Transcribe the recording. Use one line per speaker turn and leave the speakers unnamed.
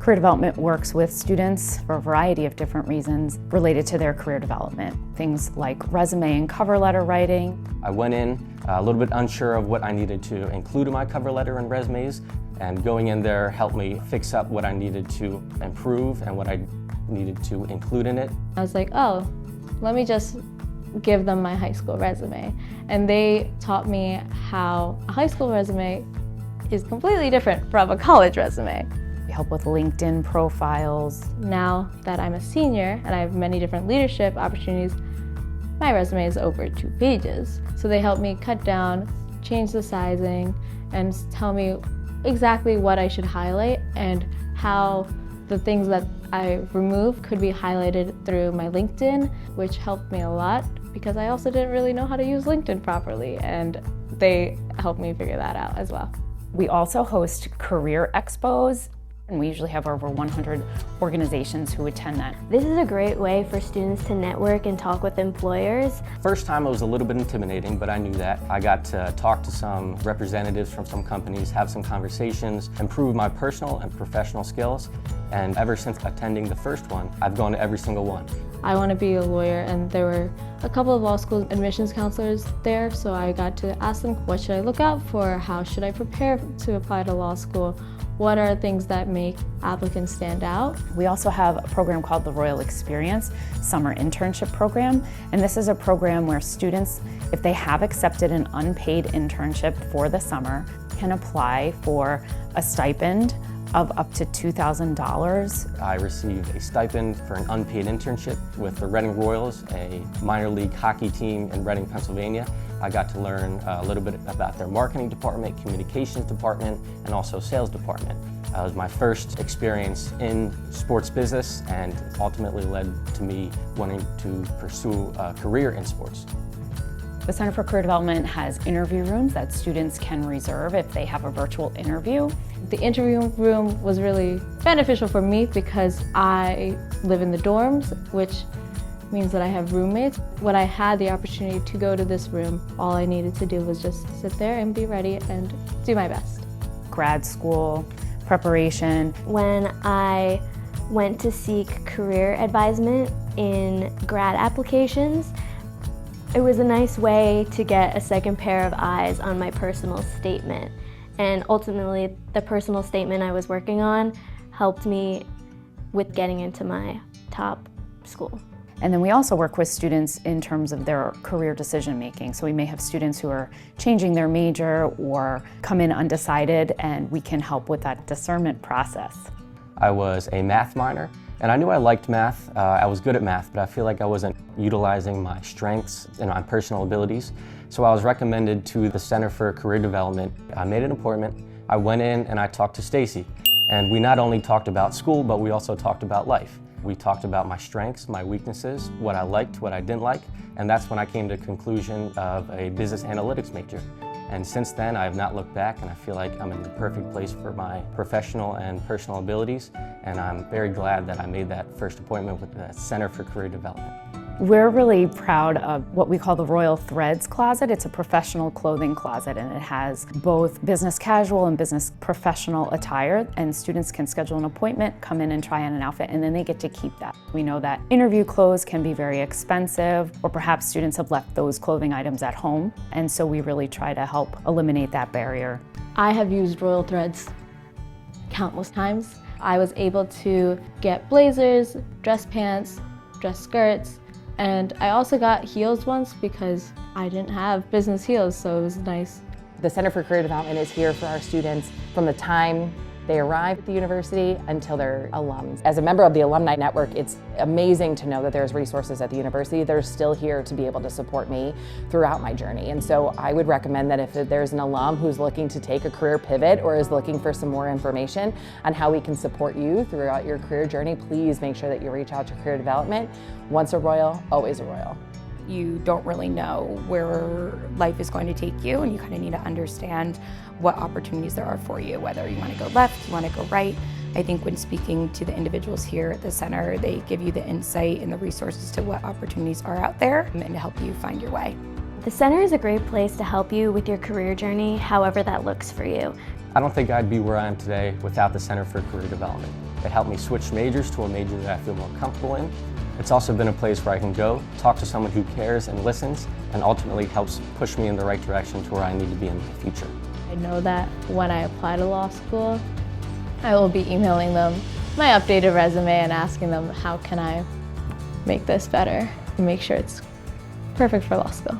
Career development works with students for a variety of different reasons related to their career development. Things like resume and cover letter writing.
I went in a little bit unsure of what I needed to include in my cover letter and resumes, and going in there helped me fix up what I needed to improve and what I needed to include in it.
I was like, oh, let me just give them my high school resume. And they taught me how a high school resume is completely different from a college resume.
We help with LinkedIn profiles.
Now that I'm a senior and I have many different leadership opportunities, my resume is over 2 pages. So they help me cut down, change the sizing, and tell me exactly what I should highlight and how the things that I remove could be highlighted through my LinkedIn, which helped me a lot because I also didn't really know how to use LinkedIn properly, and they helped me figure that out as well.
We also host career expos, and we usually have over 100 organizations who attend that.
This is a great way for students to network and talk with employers.
First time it was a little bit intimidating, but I knew that. I got to talk to some representatives from some companies, have some conversations, improve my personal and professional skills, and ever since attending the first one, I've gone to every single one.
I want to be a lawyer, and there were a couple of law school admissions counselors there, so I got to ask them, what should I look out for? How should I prepare to apply to law school? What are things that make applicants stand out?
We also have a program called the Royal Experience Summer Internship Program, and this is a program where students, if they have accepted an unpaid internship for the summer, can apply for a stipend of up to $2,000.
I received a stipend for an unpaid internship with the Reading Royals, a minor league hockey team in Reading, Pennsylvania. I got to learn a little bit about their marketing department, communications department, and also sales department. It was my first experience in sports business and ultimately led to me wanting to pursue a career in sports.
The Center for Career Development has interview rooms that students can reserve if they have a virtual interview.
The interview room was really beneficial for me because I live in the dorms, which means that I have roommates. When I had the opportunity to go to this room, all I needed to do was just sit there and be ready and do my best.
Grad school, preparation.
When I went to seek career advisement in grad applications, it was a nice way to get a second pair of eyes on my personal statement. And ultimately, the personal statement I was working on helped me with getting into my top school.
And then we also work with students in terms of their career decision making. So we may have students who are changing their major or come in undecided, and we can help with that discernment process.
I was a math minor, and I knew I liked math. I was good at math, but I feel like I wasn't utilizing my strengths and my personal abilities. So I was recommended to the Center for Career Development. I made an appointment. I went in and I talked to Stacy. And we not only talked about school, but we also talked about life. We talked about my strengths, my weaknesses, what I liked, what I didn't like, and that's when I came to the conclusion of a business analytics major. And since then, I have not looked back, and I feel like I'm in the perfect place for my professional and personal abilities, and I'm very glad that I made that first appointment with the Center for Career Development.
We're really proud of what we call the Royal Threads Closet. It's a professional clothing closet, and it has both business casual and business professional attire, and students can schedule an appointment, come in and try on an outfit, and then they get to keep that. We know that interview clothes can be very expensive, or perhaps students have left those clothing items at home, and so we really try to help eliminate that barrier.
I have used Royal Threads countless times. I was able to get blazers, dress pants, dress skirts, and I also got heels once because I didn't have business heels, so it was nice.
The Center for Career Development is here for our students from the time they arrive at the university until they're alums. As a member of the Alumni Network, it's amazing to know that there's resources at the university that are still here to be able to support me throughout my journey. And so I would recommend that if there's an alum who's looking to take a career pivot or is looking for some more information on how we can support you throughout your career journey, please make sure that you reach out to Career Development. Once a Royal, always a Royal.
You don't really know where life is going to take you, and you kind of need to understand what opportunities there are for you, whether you want to go left, you want to go right. I think when speaking to the individuals here at the center, they give you the insight and the resources to what opportunities are out there and to help you find your way.
The center is a great place to help you with your career journey, however that looks for you.
I don't think I'd be where I am today without the Center for Career Development. It helped me switch majors to a major that I feel more comfortable in. It's also been a place where I can go, talk to someone who cares and listens, and ultimately helps push me in the right direction to where I need to be in the future.
I know that when I apply to law school, I will be emailing them my updated resume and asking them how can I make this better and make sure it's perfect for law school.